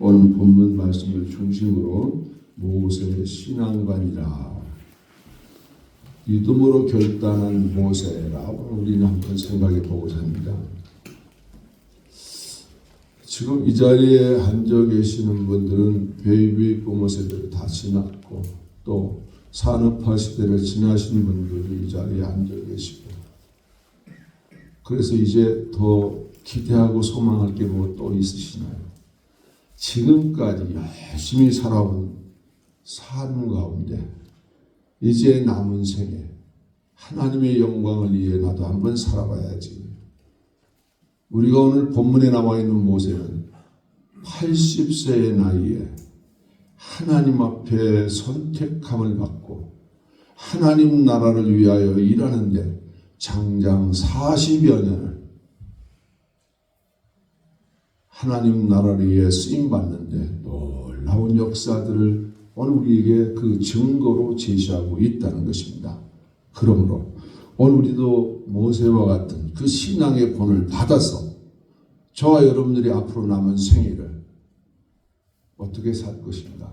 오늘 본문 말씀을 중심으로 모세의 신앙관이라, 믿음으로 결단한 모세라 우리는 한번 생각해 보고자 합니다. 지금 이 자리에 앉아 계시는 분들은 베이비 부모 세대를 다 지났고 또 산업화 시대를 지나신 분들이 이 자리에 앉아 계시고, 그래서 이제 더 기대하고 소망할 게 뭐 또 있으시나요? 지금까지 열심히 살아온 삶 가운데 이제 남은 생에 하나님의 영광을 위해 나도 한번 살아봐야지. 우리가 오늘 본문에 나와 있는 모세는 80세의 나이에 하나님 앞에 선택함을 받고 하나님 나라를 위하여 일하는데 장장 40여 년을 하나님 나라를 위해 쓰임받는데 놀라운 역사들을 오늘 우리에게 그 증거로 제시하고 있다는 것입니다. 그러므로 오늘 우리도 모세와 같은 그 신앙의 본을 받아서 저와 여러분들이 앞으로 남은 생애를 어떻게 살 것인가.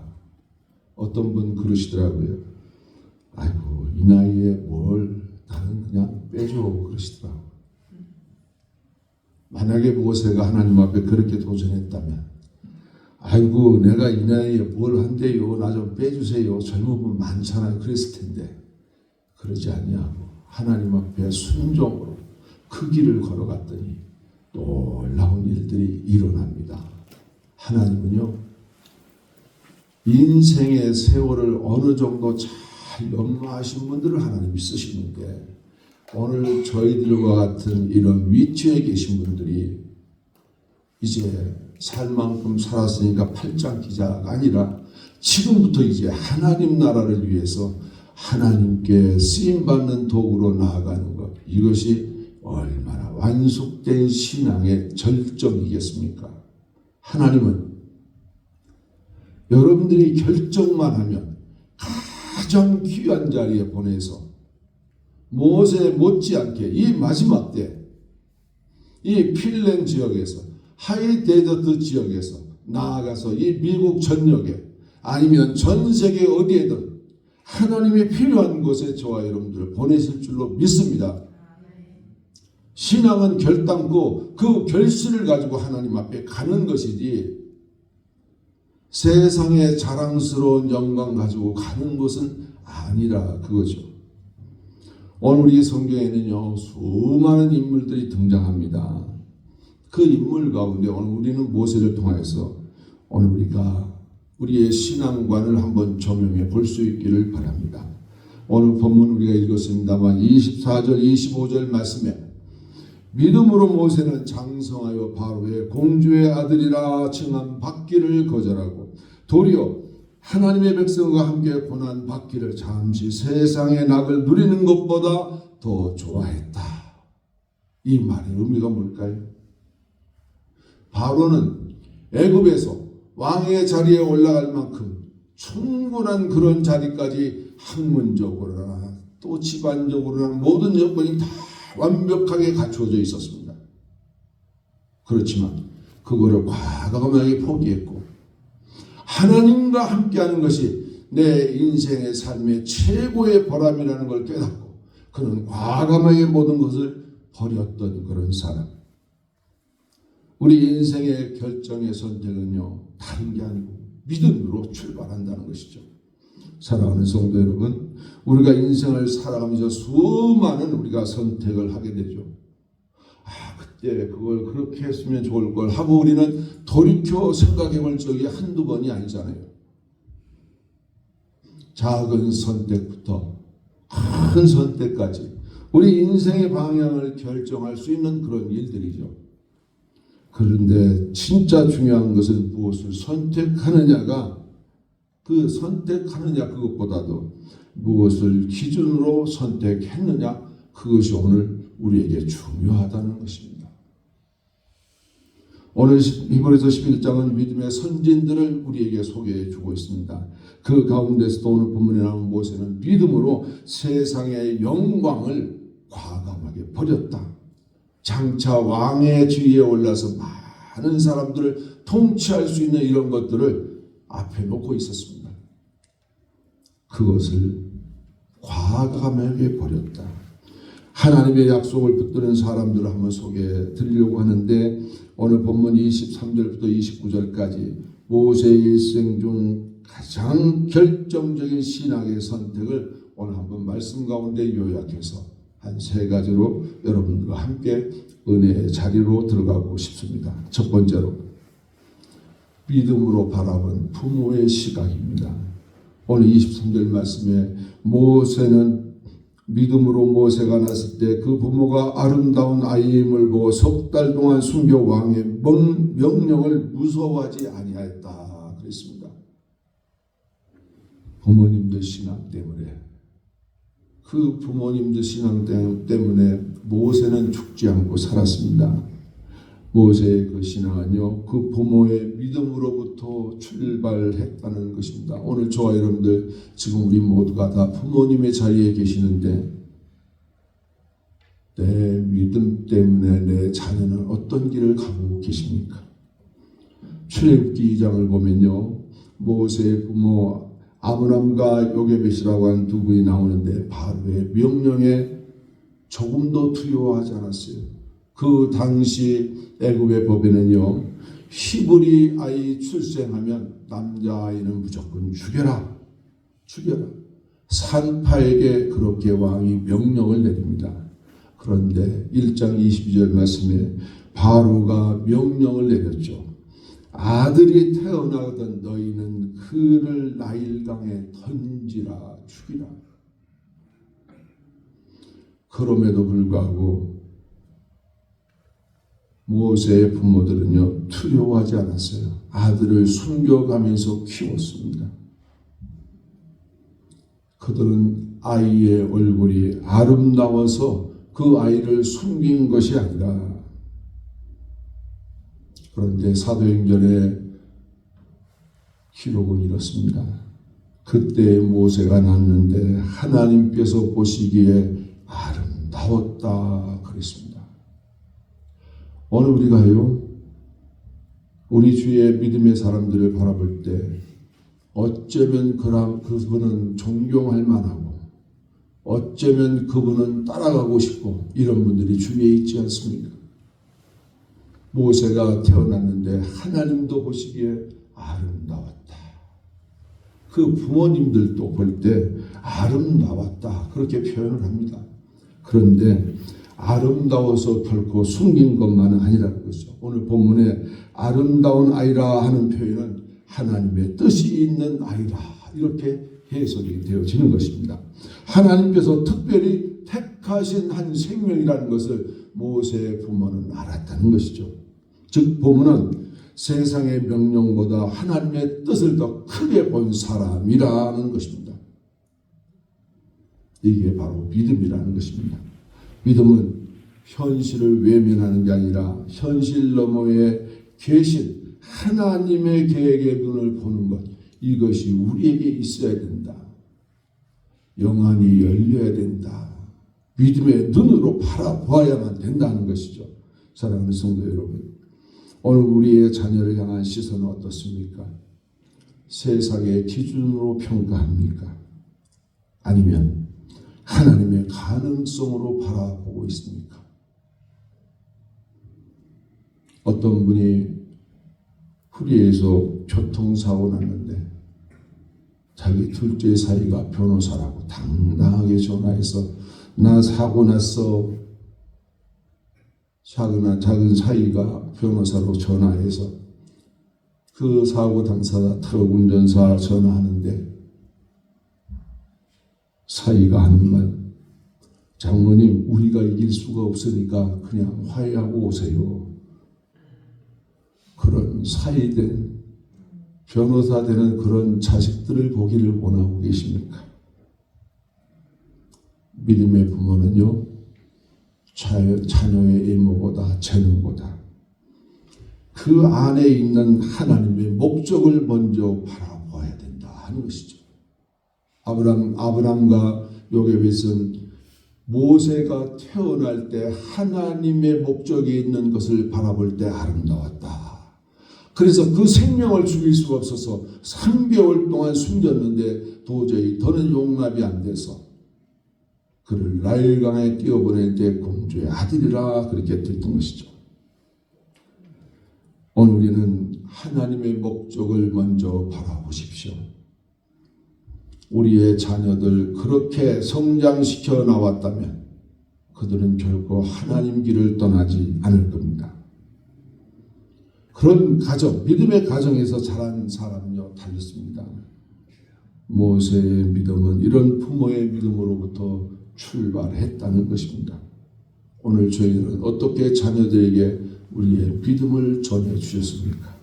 어떤 분 그러시더라고요. 아이고, 이 나이에 뭘 나는 그냥 빼줘 그러시더라고요. 만약에 모세가 하나님 앞에 그렇게 도전했다면, 아이고 내가 이 나이에 뭘 한대요, 나 좀 빼주세요, 젊은 분 많잖아요, 그랬을 텐데 그러지 아니하고 하나님 앞에 순종으로 그 길을 걸어갔더니 놀라운 일들이 일어납니다. 하나님은요, 인생의 세월을 어느 정도 잘 연마하신 분들을 하나님이 쓰시는데, 오늘 저희들과 같은 이런 위치에 계신 분들이 이제 살 만큼 살았으니까 팔짱 기자가 아니라 지금부터 이제 하나님 나라를 위해서 하나님께 쓰임받는 도구로 나아가는 것, 이것이 얼마나 완숙된 신앙의 절정이겠습니까? 하나님은 여러분들이 결정만 하면 가장 귀한 자리에 보내서 모세 못지않게 이 마지막 때 이 필렌 지역에서 하이데저트 지역에서 나아가서 이 미국 전역에 아니면 전 세계 어디에든 하나님이 필요한 곳에 저와 여러분들을 보내실 줄로 믿습니다. 신앙은 결단코 그 결실을 가지고 하나님 앞에 가는 것이지 세상의 자랑스러운 영광 가지고 가는 것은 아니라 그거죠. 오늘 우리 성경에는요, 수많은 인물들이 등장합니다. 그 인물 가운데 오늘 우리는 모세를 통해서 오늘 우리가 우리의 신앙관을 한번 조명해 볼 수 있기를 바랍니다. 오늘 본문 우리가 읽었습니다만 24절 25절 말씀에 믿음으로 모세는 장성하여 바로의 공주의 아들이라 칭함 받기를 거절하고 도리어 하나님의 백성과 함께 고난 받기를 잠시 세상의 낙을 누리는 것보다 더 좋아했다. 이 말의 의미가 뭘까요? 바로는 애굽에서 왕의 자리에 올라갈 만큼 충분한 그런 자리까지 학문적으로나 또 집안적으로나 모든 여건이 다 완벽하게 갖추어져 있었습니다. 그렇지만 그거를 과감하게 포기했고 하나님과 함께하는 것이 내 인생의 삶의 최고의 보람이라는 걸 깨닫고 그는 과감하게 모든 것을 버렸던 그런 사람. 우리 인생의 결정의 선택은요, 다른 게 아니고 믿음으로 출발한다는 것이죠. 사랑하는 성도 여러분, 우리가 인생을 살아가면서 수많은 우리가 선택을 하게 되죠. 그때 그걸 그렇게 했으면 좋을 걸 하고 우리는 돌이켜 생각해 볼 적이 한두 번이 아니잖아요. 작은 선택부터 큰 선택까지 우리 인생의 방향을 결정할 수 있는 그런 일들이죠. 그런데 진짜 중요한 것은 무엇을 선택하느냐가, 그 선택하느냐 그것보다도 무엇을 기준으로 선택했느냐, 그것이 오늘 우리에게 중요하다는 것입니다. 오늘 히브리서 11장은 믿음의 선진들을 우리에게 소개해 주고 있습니다. 그 가운데서도 오늘 본문에 나온 모세는 믿음으로 세상의 영광을 과감하게 버렸다. 장차 왕의 지위에 올라서 많은 사람들을 통치할 수 있는 이런 것들을 앞에 놓고 있었습니다. 그것을 과감하게 버렸다. 하나님의 약속을 붙드는 사람들을 한번 소개해 드리려고 하는데, 오늘 본문 23절부터 29절까지 모세의 일생 중 가장 결정적인 신앙의 선택을 오늘 한번 말씀 가운데 요약해서 한 세 가지로 여러분들과 함께 은혜의 자리로 들어가고 싶습니다. 첫 번째로, 믿음으로 바라본 부모의 시각입니다. 오늘 23절 말씀에 모세는 믿음으로 모세가 났을 때 그 부모가 아름다운 아이임을 보고 석 달 동안 숨겨 왕의 명령을 무서워하지 아니하였다 그랬습니다. 부모님들 신앙 때문에, 그 부모님들 신앙 때문에 모세는 죽지 않고 살았습니다. 모세의 그 신앙은요, 그 부모의 믿음으로부터 출발했다는 것입니다. 오늘 저와 여러분들, 지금 우리 모두가 다 부모님의 자리에 계시는데, 내 믿음 때문에 내 자녀는 어떤 길을 가고 계십니까? 출애굽기 2장을 보면요, 모세의 부모 아므람과 요게벳이라고 하는 두 분이 나오는데 바로의 명령에 조금도 두려워하지 않았어요. 그 당시 애굽의 법에는요, 히브리 아이 출생하면 남자아이는 무조건 죽여라. 산파에게 그렇게 왕이 명령을 내립니다. 그런데 1장 22절 말씀에 바로가 명령을 내렸죠. 아들이 태어나거든 너희는 그를 나일강에 던지라, 죽이라. 그럼에도 불구하고 모세의 부모들은요, 두려워하지 않았어요. 아들을 숨겨가면서 키웠습니다. 그들은 아이의 얼굴이 아름다워서 그 아이를 숨긴 것이 아니라, 그런데 사도행전의 기록은 이렇습니다. 그때 모세가 낳았는데 하나님께서 보시기에 아름다웠다 그랬습니다. 오늘 우리가요, 우리 주의 믿음의 사람들을 바라볼 때 어쩌면 그분은 존경할 만하고, 어쩌면 그분은 따라가고 싶고, 이런 분들이 주위에 있지 않습니까? 모세가 태어났는데 하나님도 보시기에 아름다웠다. 그 부모님들도 볼 때 아름다웠다 그렇게 표현을 합니다. 그런데 아름다워서 결코 숨긴 것만은 아니라는 거죠. 오늘 본문에 아름다운 아이라 하는 표현은 하나님의 뜻이 있는 아이라, 이렇게 해석이 되어지는 것입니다. 하나님께서 특별히 택하신 한 생명이라는 것을 모세의 부모는 알았다는 것이죠. 즉 본문은 세상의 명령보다 하나님의 뜻을 더 크게 본 사람이라는 것입니다. 이게 바로 믿음이라는 것입니다. 믿음은 현실을 외면하는 게 아니라 현실 너머에 계신 하나님의 계획의 눈을 보는 것, 이것이 우리에게 있어야 된다. 영안이 열려야 된다. 믿음의 눈으로 바라보아야만 된다는 것이죠. 사랑하는 성도 여러분, 오늘 우리의 자녀를 향한 시선은 어떻습니까? 세상의 기준으로 평가합니까? 아니면 하나님의 가능성으로 바라보고 있습니까? 어떤 분이 후리에서 교통사고 났는데 자기 둘째 사이가 변호사라고 당당하게 전화해서 나 사고 났어. 작은 사이가 변호사로 전화해서 그 사고 당사자 트럭 운전사 전화하는데 사이가 하는 말, 장모님 우리가 이길 수가 없으니까 그냥 화해하고 오세요. 그런 사이된 변호사 되는 그런 자식들을 보기를 원하고 계십니까? 믿음의 부모는요, 자녀의 외모보다 재능보다 그 안에 있는 하나님의 목적을 먼저 바라봐야 된다 하는 것이죠. 아브람과 요게벳은 모세가 태어날 때 하나님의 목적이 있는 것을 바라볼 때 아름다웠다. 그래서 그 생명을 죽일 수가 없어서 3개월 동안 숨겼는데 도저히 더는 용납이 안 돼서 그를 나일강에 뛰어보낼 때 공주의 아들이라 그렇게 됐던 것이죠. 오늘 우리는 하나님의 목적을 먼저 바라보십시오. 우리의 자녀들 그렇게 성장시켜 나왔다면 그들은 결코 하나님 길을 떠나지 않을 겁니다. 그런 가정, 믿음의 가정에서 자란 사람은요, 달렸습니다. 모세의 믿음은 이런 부모의 믿음으로부터 출발했다는 것입니다. 오늘 저희는 어떻게 자녀들에게 우리의 믿음을 전해주셨습니까?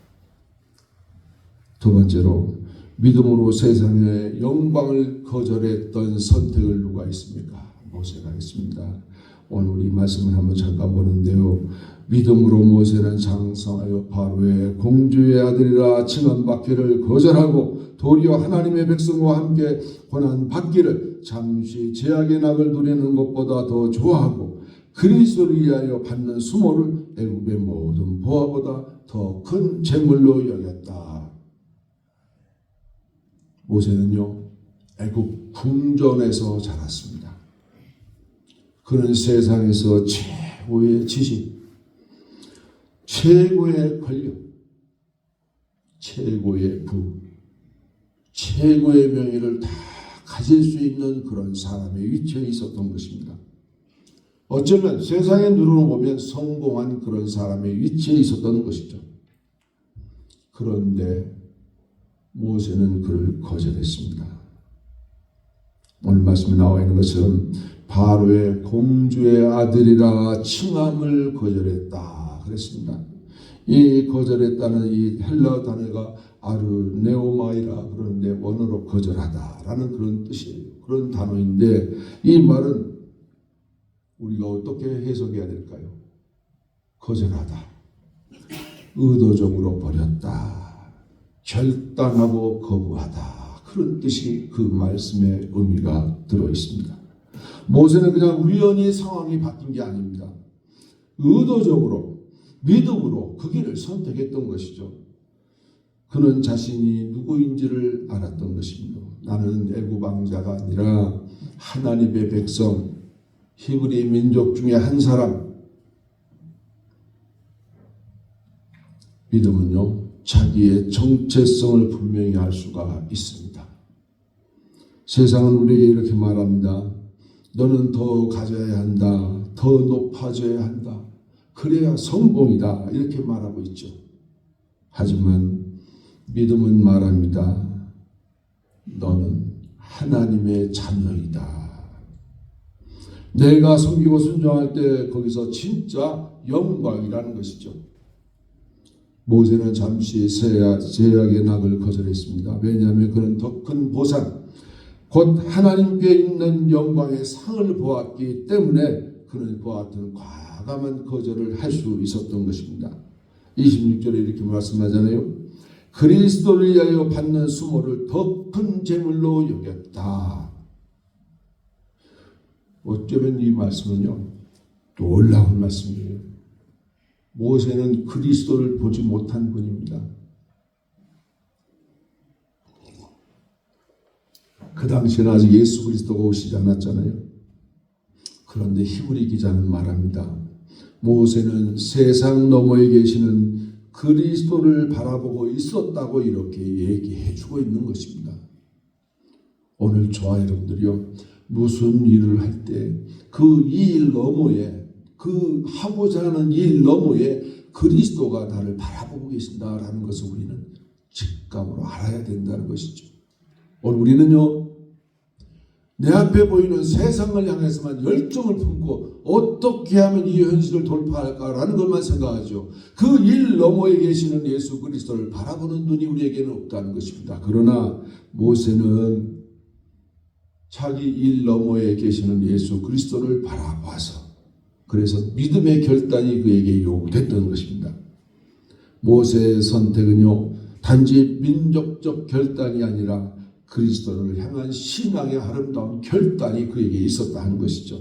두 번째로, 믿음으로 세상의 영광을 거절했던 선택을 누가 했습니까? 모세가 했습니다. 오늘 우리 말씀을 한번 잠깐 보는데요. 믿음으로 모세는 장성하여 바로의 공주의 아들이라 칭함받기를 거절하고 도리어 하나님의 백성과 함께 고난받기를 잠시 죄악의 낙을 누리는 것보다 더 좋아하고 그리스도를 위하여 받는 수모를 애굽의 모든 보화보다 더 큰 재물로 여겼다. 모세는요, 애굽 궁전에서 자랐습니다. 그는 세상에서 최고의 지식, 최고의 권력, 최고의 부, 최고의 명예를 다 가질 수 있는 그런 사람의 위치에 있었던 것입니다. 어쩌면 세상의 눈으로 보면 성공한 그런 사람의 위치에 있었던 것이죠. 그런데 모세는 그를 거절했습니다. 오늘 말씀에 나와 있는 것처럼 바로의 공주의 아들이라 칭함을 거절했다 그랬습니다. 이 거절했다는 이 헬라어 단어가 아르네오마이라 그러는데 원어로 거절하다라는 그런 뜻이에요. 그런 단어인데 이 말은 우리가 어떻게 해석해야 될까요? 거절하다, 의도적으로 버렸다, 결단하고 거부하다, 그런 뜻이 그 말씀의 의미가 들어 있습니다. 모세는 그냥 우연히 상황이 바뀐 게 아닙니다. 의도적으로 믿음으로 그 길을 선택했던 것이죠. 그는 자신이 누구인지를 알았던 것입니다. 나는 애굽 왕자가 아니라 하나님의 백성, 히브리 민족 중에 한 사람. 믿음은요, 자기의 정체성을 분명히 알 수가 있습니다. 세상은 우리에게 이렇게 말합니다. 너는 더 가져야 한다. 더 높아져야 한다. 그래야 성공이다. 이렇게 말하고 있죠. 하지만 믿음은 말합니다. 너는 하나님의 자녀이다. 내가 섬기고 순종할 때 거기서 진짜 영광이라는 것이죠. 모세는 잠시 제약의 낙을 거절했습니다. 왜냐하면 그는 더 큰 보상, 곧 하나님께 있는 영광의 상을 보았기 때문에 그는 그와 같은 과감한 거절을 할 수 있었던 것입니다. 26절에 이렇게 말씀하잖아요. 그리스도를 위하여 받는 수모를 더 큰 재물로 여겼다. 어쩌면 이 말씀은요, 놀라운 말씀이에요. 모세는 그리스도를 보지 못한 분입니다. 그 당시에는 아직 예수 그리스도가 오시지 않았잖아요. 그런데 히브리 기자는 말합니다. 모세는 세상 너머에 계시는 그리스도를 바라보고 있었다고 이렇게 얘기해 주고 있는 것입니다. 오늘 저와 여러분들이요, 무슨 일을 할 때 그 일 너머에, 그 하고자 하는 일 너머에 그리스도가 나를 바라보고 계신다라는 것을 우리는 직감으로 알아야 된다는 것이죠. 오늘 우리는요, 내 앞에 보이는 세상을 향해서만 열정을 품고 어떻게 하면 이 현실을 돌파할까라는 것만 생각하죠. 그 일 너머에 계시는 예수 그리스도를 바라보는 눈이 우리에게는 없다는 것입니다. 그러나 모세는 자기 일 너머에 계시는 예수 그리스도를 바라봐서, 그래서 믿음의 결단이 그에게 요구됐던 것입니다. 모세의 선택은요, 단지 민족적 결단이 아니라 그리스도를 향한 신앙의 아름다운 결단이 그에게 있었다 하는 것이죠.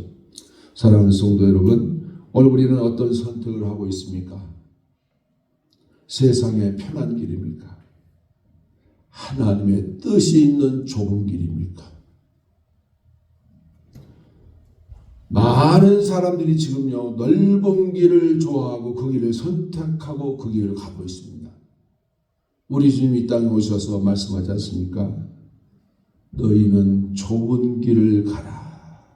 사랑하는 성도 여러분, 오늘 우리는 어떤 선택을 하고 있습니까? 세상의 편한 길입니까? 하나님의 뜻이 있는 좁은 길입니까? 많은 사람들이 지금요 넓은 길을 좋아하고 그 길을 선택하고 그 길을 가고 있습니다. 우리 주님이 이 땅에 오셔서 말씀하지 않습니까? 너희는 좁은 길을 가라.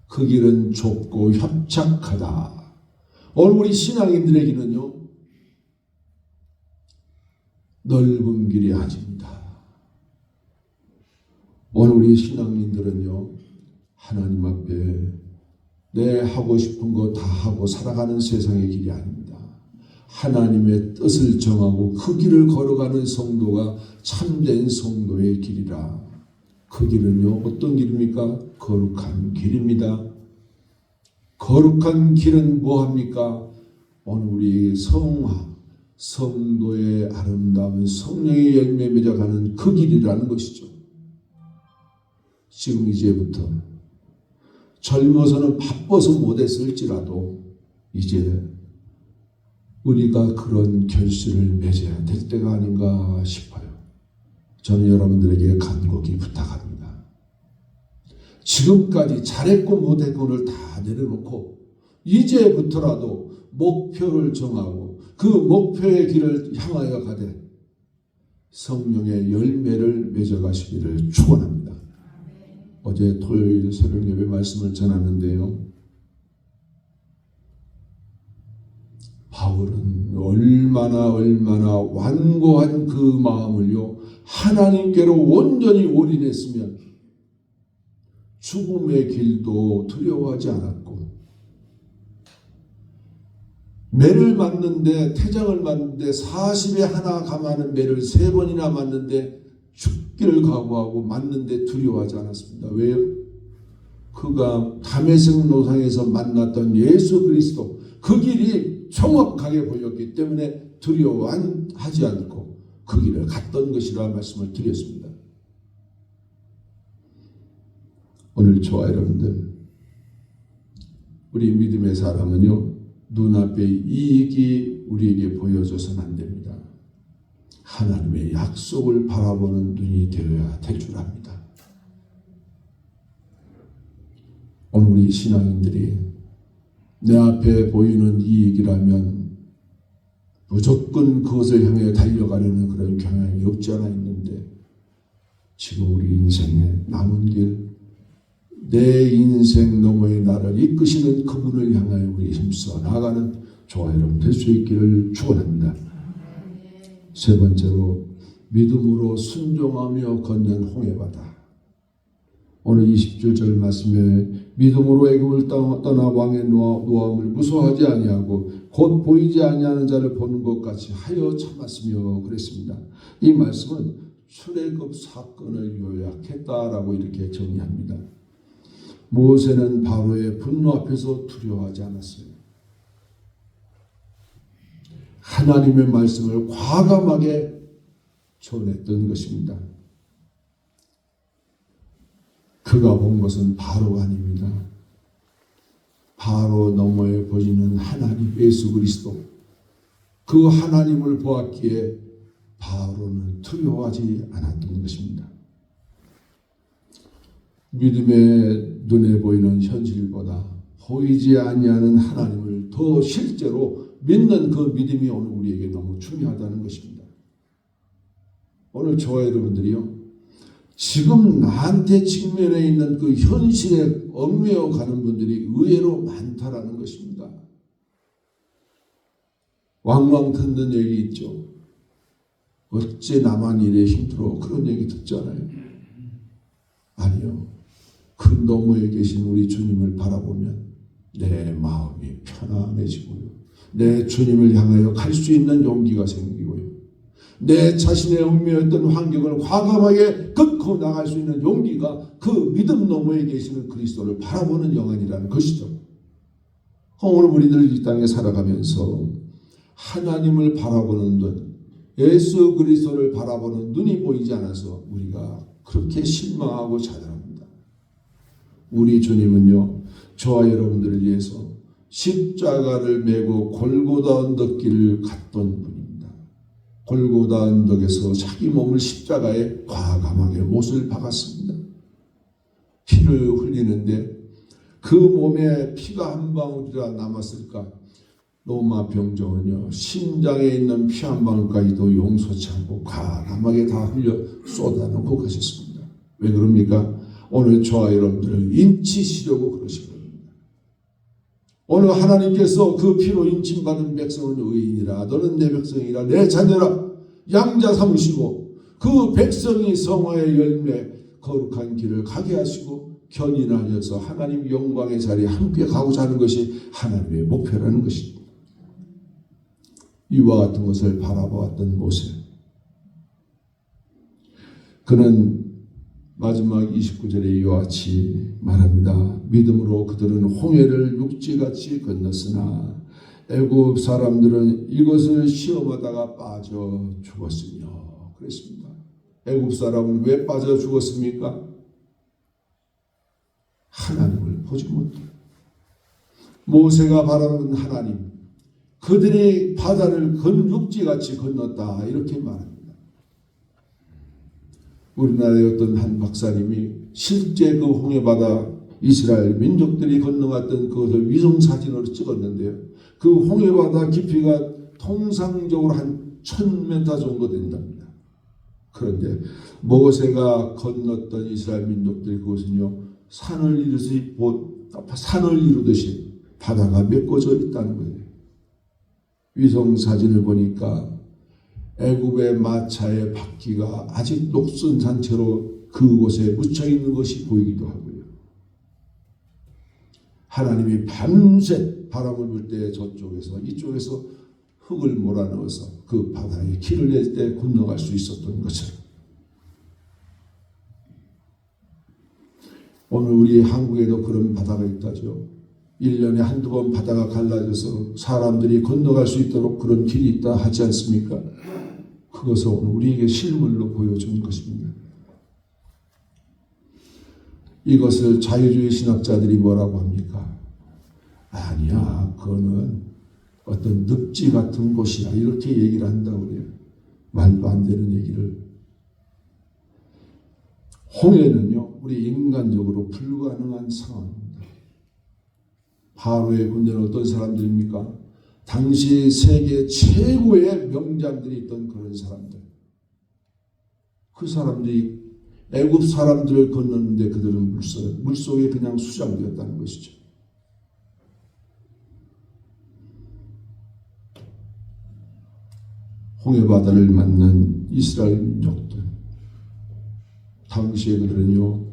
그 길은 좁고 협착하다. 오늘 우리 신앙인들에게는요 넓은 길이 아닙니다. 오늘 우리 신앙인들은요 하나님 앞에 내 하고 싶은 거 다 하고 살아가는 세상의 길이 아닙니다. 하나님의 뜻을 정하고 그 길을 걸어가는 성도가 참된 성도의 길이라. 그 길은요 어떤 길입니까? 거룩한 길입니다. 거룩한 길은 뭐합니까? 오늘 우리 성도의 아름다운 성령의 열매 맺어가는 그 길이라는 것이죠. 지금 이제부터 젊어서는 바빠서 못했을지라도 이제 우리가 그런 결실을 맺어야 될 때가 아닌가 싶어요. 저는 여러분들에게 간곡히 부탁합니다. 지금까지 잘했고 못했고를 다 내려놓고 이제부터라도 목표를 정하고 그 목표의 길을 향하여 가되 성령의 열매를 맺어가시기를 축원합니다. 어제 토요일 새벽 예배 말씀을 전하는데요. 바울은 얼마나 완고한 그 마음을요 하나님께로 온전히 올인했으면 죽음의 길도 두려워하지 않았고 매를 맞는데 태장을 맞는데 40에 하나 감하는 매를 3번이나 맞는데 죽기를 각오하고 맞는데 두려워하지 않았습니다. 왜요? 그가 다메섹 노상에서 만났던 예수 그리스도 그 길이 정확하게 보였기 때문에 두려워하지 않고 그 길을 갔던 것이라 말씀을 드렸습니다. 오늘 저와 여러분들 우리 믿음의 사람은요 눈앞의 이익이 우리에게 보여져서는 안 됩니다. 하나님의 약속을 바라보는 눈이 되어야 될 줄 압니다. 오늘 우리 신앙인들이 내 앞에 보이는 이익이라면 무조건 그것을 향해 달려가려는 그런 경향이 없지 않아 있는데 지금 우리 인생의 남은 길 내 인생 너머의 나를 이끄시는 그분을 향하여 우리 힘써 나아가는 저와 여러분 될 수 있기를 축원합니다. 세 번째로 믿음으로 순종하며 건넌 홍해바다. 오늘 27절 말씀에 믿음으로 애굽을 떠나 왕의 노함을 무서워하지 아니하고 곧 보이지 아니하는 자를 보는 것 같이 하여 참았으며 그랬습니다. 이 말씀은 출애굽 사건을 요약했다라고 이렇게 정리합니다. 모세는 바로의 분노 앞에서 두려워하지 않았어요. 하나님의 말씀을 과감하게 전했던 것입니다. 그가 본 것은 바로가 아닙니다. 바로 너머에 보이는 하나님 예수 그리스도 그 하나님을 보았기에 바로는 두려워하지 않았던 것입니다. 믿음의 눈에 보이는 현실보다 보이지 아니하는 하나님을 더 실제로 믿는 그 믿음이 오늘 우리에게 너무 중요하다는 것입니다. 오늘 저와 여러분들이요 지금 나한테 직면해 있는 그 현실에 얽매여 가는 분들이 의외로 많다라는 것입니다. 왕왕 듣는 얘기 있죠. 어째 나만 이래 힘들어 그런 얘기 듣잖아요. 아니요. 그 너머에 계신 우리 주님을 바라보면 내 마음이 편안해지고요. 내 주님을 향하여 갈 수 있는 용기가 생기고요. 내 자신의 얽매였던 환경을 과감하게 꺾고 나갈 수 있는 용기가 그 믿음 너머에 계시는 그리스도를 바라보는 영안이라는 것이죠. 오늘 우리들 이 땅에 살아가면서 하나님을 바라보는 눈, 예수 그리스도를 바라보는 눈이 보이지 않아서 우리가 그렇게 실망하고 좌절합니다. 우리 주님은요 저와 여러분들을 위해서 십자가를 메고 골고다 언덕길을 갔던 분입니다. 골고다 언덕에서 자기 몸을 십자가에 과감하게 못을 박았습니다. 피를 흘리는데 그 몸에 피가 한 방울이라 남았을까? 로마 병정은요, 심장에 있는 피 한 방울까지도 용서치 않고 과감하게 다 흘려 쏟아놓고 가셨습니다. 왜 그럽니까? 오늘 저와 여러분들을 인치시려고 그러신 겁니다. 오늘 하나님께서 그 피로 인침받은 백성은 의인이라, 너는 내 백성이라, 내 자녀라 양자 삼으시고 그 백성이 성화의 열매 거룩한 길을 가게 하시고 견인하여서 하나님 영광의 자리에 함께 가고자 하는 것이 하나님의 목표라는 것입니다. 이와 같은 것을 바라보았던 모세, 그는 마지막 29절에 이와 같이 말합니다. 믿음으로 그들은 홍해를 육지같이 건넜으나 애굽 사람들은 이것을 시험하다가 빠져 죽었으며 그랬습니다. 애굽 사람은 왜 빠져 죽었습니까? 하나님을 보지 못해. 모세가 바라는 하나님, 그들이 바다를 육지같이 건넜다 이렇게 말합니다. 우리나라의 어떤 한 박사님이 실제 그 홍해바다 이스라엘 민족들이 건너갔던 그것을 위성사진으로 찍었는데요. 그 홍해바다 깊이가 통상적으로 한 1000m 정도 된답니다. 그런데 모세가 건넜던 이스라엘 민족들이 그것은요, 산을 이루듯이 바다가 메꿔져 있다는 거예요. 위성사진을 보니까 애굽의 마차의 바퀴가 아직 녹슨 상태로 그곳에 묻혀 있는 것이 보이기도 하고요. 하나님이 밤새 바람을 불 때 저쪽에서 이쪽에서 흙을 몰아넣어서 그 바다에 길을 낼 때 건너갈 수 있었던 것처럼 오늘 우리 한국에도 그런 바다가 있다죠. 1년에 한두 번 바다가 갈라져서 사람들이 건너갈 수 있도록 그런 길이 있다 하지 않습니까? 그것을 오늘 우리에게 실물로 보여준 것입니다. 이것을 자유주의 신학자들이 뭐라고 합니까? 아니야, 그거는 어떤 늪지 같은 곳이야 이렇게 얘기를 한다고 그래요. 말도 안 되는 얘기를. 홍해는요, 우리 인간적으로 불가능한 상황입니다. 바로의 군대는 어떤 사람들입니까? 당시 세계 최고의 명장들이 있던 그런 사람들. 그 사람들이 애굽 사람들을 건넜는데 그들은 물속에 그냥 수장되었다는 것이죠. 홍해바다를 만난 이스라엘 민족들. 당시에 그들은요,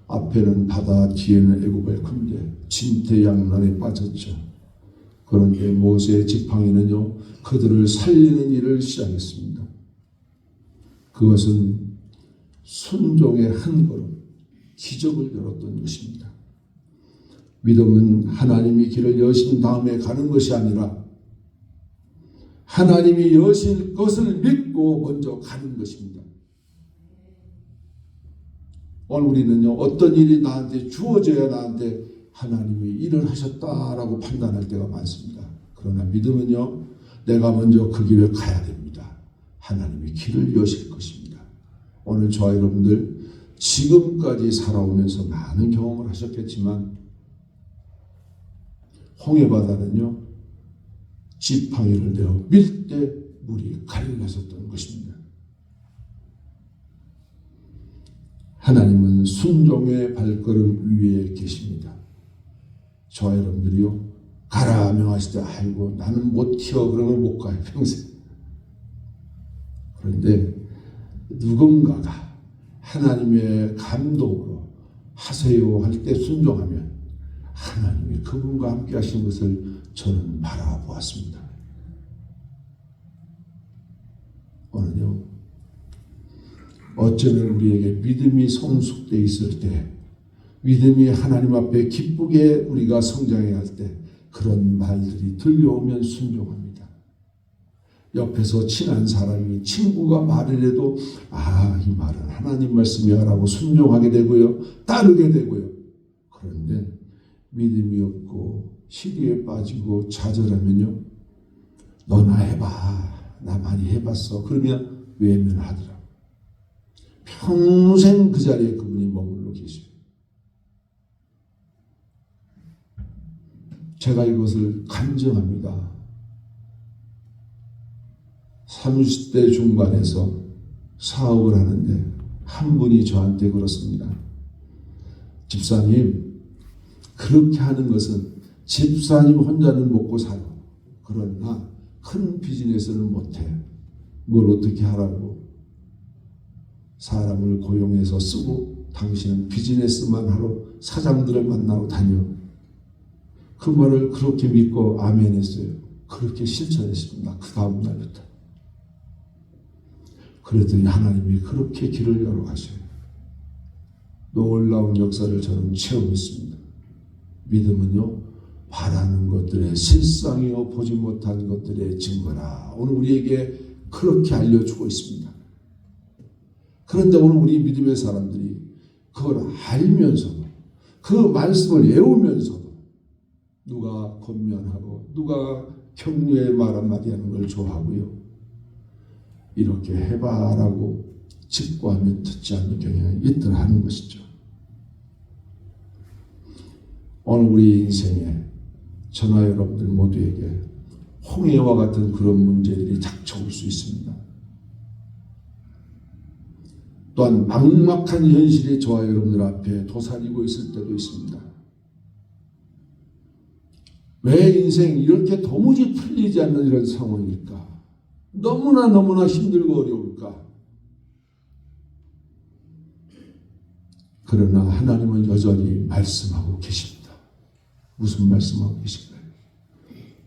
앞에는 바다, 뒤에는 애굽의 군대, 진퇴양난에 빠졌죠. 그런데 모세의 지팡이는요, 그들을 살리는 일을 시작했습니다. 그것은 순종의 한 걸음, 기적을 열었던 것입니다. 믿음은 하나님이 길을 여신 다음에 가는 것이 아니라 하나님이 여실 것을 믿고 먼저 가는 것입니다. 오늘 우리는요, 어떤 일이 나한테 주어져야 나한테 하나님이 일을 하셨다라고 판단할 때가 많습니다. 그러나 믿음은요, 내가 먼저 그 길을 가야 됩니다. 하나님이 길을 여실 것입니다. 오늘 저와 여러분들 지금까지 살아오면서 많은 경험을 하셨겠지만 홍해바다는요, 지팡이를 내어 밀 때 물이 갈라졌던 것입니다. 하나님은 순종의 발걸음 위에 계십니다. 저와 여러분들이요, 가라 명하실 때 아이고 나는 못 튀어 그러면 못 가요 평생. 그런데 누군가가 하나님의 감동으로 하세요 할 때 순종하면 하나님이 그분과 함께 하신 것을 저는 바라보았습니다. 오늘요, 어쩌면 우리에게 믿음이 성숙되어 있을 때, 믿음이 하나님 앞에 기쁘게 우리가 성장해야 할 때 그런 말들이 들려오면 순종합니다. 옆에서 친한 사람이, 친구가 말을 해도 이 말은 하나님 말씀이야 라고 순종하게 되고요, 따르게 되고요. 그런데 믿음이 없고 시리에 빠지고 좌절하면요, 너나 해봐 나 많이 해봤어. 그러면 외면하더라. 평생 그 자리에 그분이 머물러 계셔요. 제가 이것을 간증합니다. 30대 중반에서 사업을 하는데 한 분이 저한테 그렇습니다. 집사님, 그렇게 하는 것은 집사님 혼자는 먹고 살아. 그러나 큰 비즈니스는 못해. 뭘 어떻게 하라고? 사람을 고용해서 쓰고 당신은 비즈니스만 하러 사장들을 만나고 다녀. 그 말을 그렇게 믿고 아멘했어요. 그렇게 실천했습니다. 그 다음 날부터. 그랬더니 하나님이 그렇게 길을 열어가셔요. 놀라운 역사를 저는 체험했습니다. 믿음은요, 바라는 것들의 실상이요 보지 못한 것들의 증거라. 오늘 우리에게 그렇게 알려주고 있습니다. 그런데 오늘 우리 믿음의 사람들이 그걸 알면서도 그 말씀을 외우면서도 누가 권면하고 누가 격려의 말 한마디 하는 걸 좋아하고요. 이렇게 해봐라고 직고하면 듣지 않는 경향이 있더라 하는 것이죠. 오늘 우리 인생에 저나 여러분들 모두에게 홍해와 같은 그런 문제들이 닥쳐올 수 있습니다. 또한 막막한 현실이 저와 여러분들 앞에 도사리고 있을 때도 있습니다. 왜 인생이 이렇게 도무지 풀리지 않는 이런 상황일까? 너무나 힘들고 어려울까? 그러나 하나님은 여전히 말씀하고 계십니다. 무슨 말씀하고 계신가요?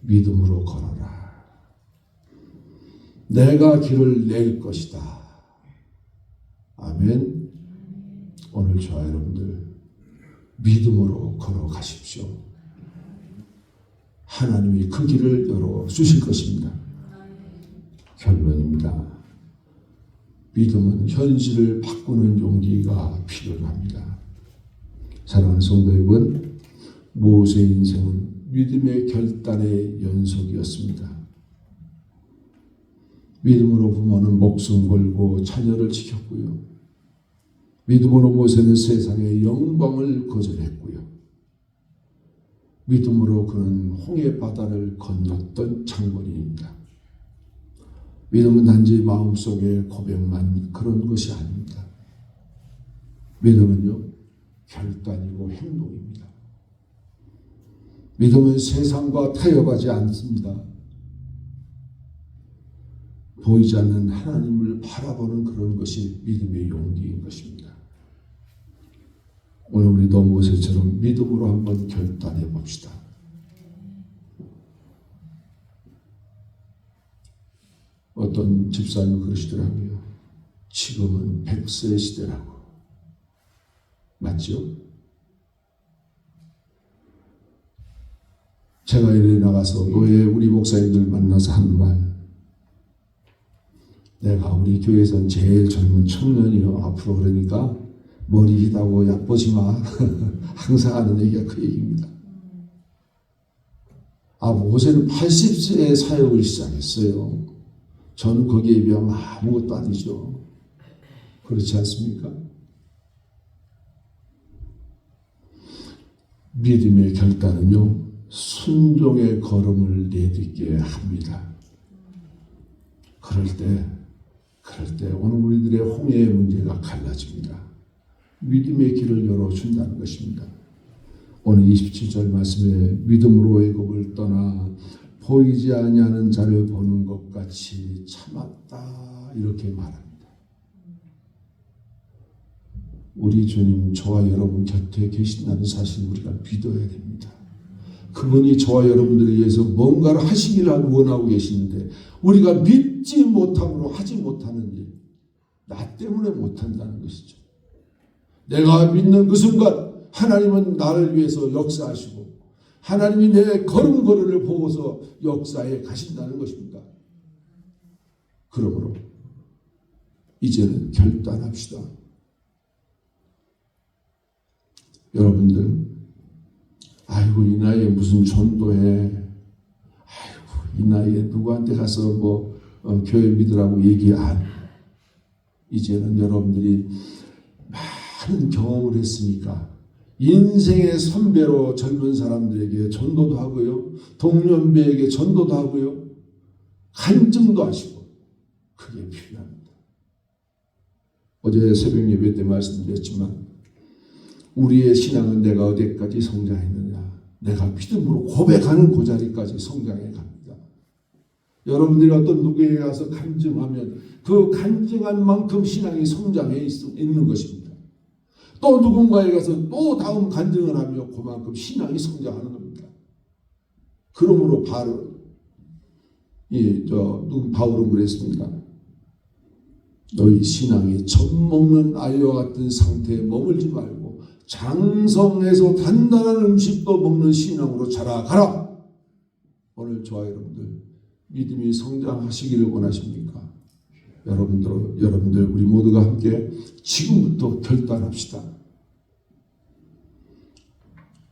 믿음으로 걸어라. 내가 길을 낼 것이다. 아멘. 오늘 저와 여러분들 믿음으로 걸어가십시오. 하나님이 그 길을 열어주실 것입니다. 결론입니다. 믿음은 현실을 바꾸는 용기가 필요합니다. 사랑하는 성도 여러분, 모세의 인생은 믿음의 결단의 연속이었습니다. 믿음으로 부모는 목숨 걸고 자녀를 지켰고요. 믿음으로 모세는 세상의 영광을 거절했고요. 믿음으로 그는 홍해 바다를 건넜던 장본인입니다. 믿음은 단지 마음속의 고백만 그런 것이 아닙니다. 믿음은요, 결단이고 행동입니다. 믿음은 세상과 타협하지 않습니다. 보이지 않는 하나님을 바라보는 그런 것이 믿음의 용기인 것입니다. 오늘 우리도 모세처럼 믿음으로 한번 결단해 봅시다. 어떤 집사님이 그러시더라고요. 지금은 100세 시대라고. 맞죠? 제가 이래 나가서 노예 우리 목사님들 만나서 한 말. 내가 우리 교회에선 제일 젊은 청년이요. 앞으로 그러니까 머리 희다고 약 보지 마. 항상 하는 얘기가 그 얘기입니다. 모세는 80세에 사역을 시작했어요. 저는 거기에 비하면 아무것도 아니죠. 그렇지 않습니까? 믿음의 결단은요, 순종의 걸음을 내딛게 합니다. 그럴 때 오늘 우리들의 홍해의 문제가 갈라집니다. 믿음의 길을 열어준다는 것입니다. 오늘 27절 말씀에 믿음으로 애굽을 떠나 보이지 아니하는 자를 보는 것 같이 참았다 이렇게 말합니다. 우리 주님 저와 여러분 곁에 계신다는 사실 우리가 믿어야 됩니다. 그분이 저와 여러분들에 의해서 뭔가를 하시기를 원하고 계시는데 우리가 믿지 못함으로 하지 못하는 일, 나 때문에 못한다는 것이죠. 내가 믿는 그 순간 하나님은 나를 위해서 역사하시고 하나님이 내 걸음걸이를 보고서 역사에 가신다는 것입니다. 그러므로 이제는 결단합시다. 여러분들, 아이고 이 나이에 무슨 전도해, 아이고 이 나이에 누구한테 가서 뭐 교회 믿으라고 얘기 안. 이제는 여러분들이 많은 경험을 했으니까 인생의 선배로 젊은 사람들에게 전도도 하고요. 동년배에게 전도도 하고요. 간증도 하시고 그게 필요합니다. 어제 새벽 예배 때 말씀드렸지만 우리의 신앙은 내가 어디까지 성장했느냐. 내가 믿음으로 고백하는 그 자리까지 성장해 갑니다. 여러분들이 어떤 누구에게 가서 간증하면 그 간증한 만큼 신앙이 성장해 있는 것입니다. 또 누군가에 가서 또 다음 간증을 하며 그만큼 신앙이 성장하는 겁니다. 그러므로 바울은 그랬습니다. 너희 신앙이 젖먹는 아이와 같은 상태에 머물지 말고 장성해서 단단한 음식도 먹는 신앙으로 자라가라. 오늘 저와 여러분들 믿음이 성장하시기를 원하십니까? 여러분들 우리 모두가 함께 지금부터 결단합시다.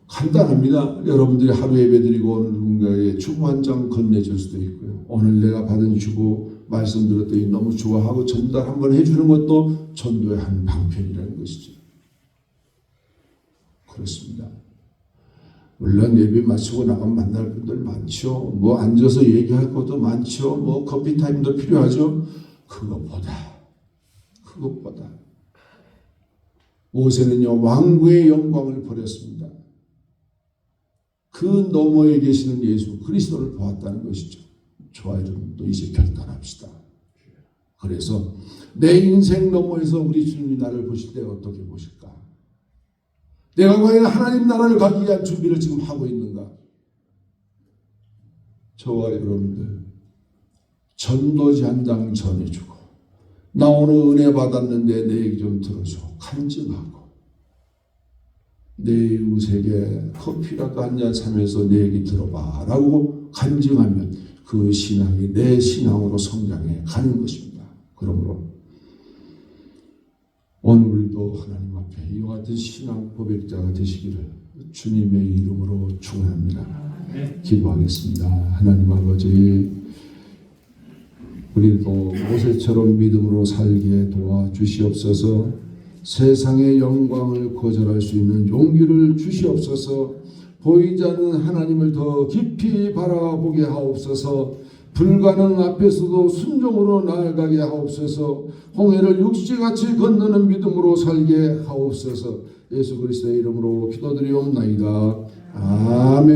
간단합니다. 여러분들이 하루 예배드리고 오늘 누군가에게 주보 한 장 건네줄 수도 있고요. 오늘 내가 받은 주보 말씀 들었더니 너무 좋아하고 전달 한번 해주는 것도 전도의 한 방편이라는 것이죠. 그렇습니다. 물론 예배 마치고 나가면 만날 분들 많죠. 뭐 앉아서 얘기할 것도 많죠. 뭐 커피 타임도 필요하죠. 그것보다 모세는요 왕국의 영광을 버렸습니다. 그 너머에 계시는 예수 그리스도를 보았다는 것이죠. 저와 여러분도 이제 결단합시다. 그래서 내 인생 너머에서 우리 주님이 나를 보실 때 어떻게 보실까? 내가 과연 하나님 나라를 가기 위한 준비를 지금 하고 있는가? 저와 여러분들 전도지 한 장 전해주고 나 오늘 은혜 받았는데 내 얘기 좀 들어줘. 간증하고 내 이웃에게 커피라도 한 잔 사면서 내 얘기 들어봐 라고 간증하면 그 신앙이 내 신앙으로 성장해 가는 것입니다. 그러므로 오늘 우리도 하나님 앞에 이와 같은 신앙 고백자가 되시기를 주님의 이름으로 축원합니다. 기도하겠습니다. 하나님 아버지, 우리도 모세처럼 믿음으로 살게 도와주시옵소서. 세상의 영광을 거절할 수 있는 용기를 주시옵소서. 보이지 않는 하나님을 더 깊이 바라보게 하옵소서. 불가능 앞에서도 순종으로 나아가게 하옵소서. 홍해를 육지같이 건너는 믿음으로 살게 하옵소서. 예수 그리스도의 이름으로 기도드리옵나이다. 아멘.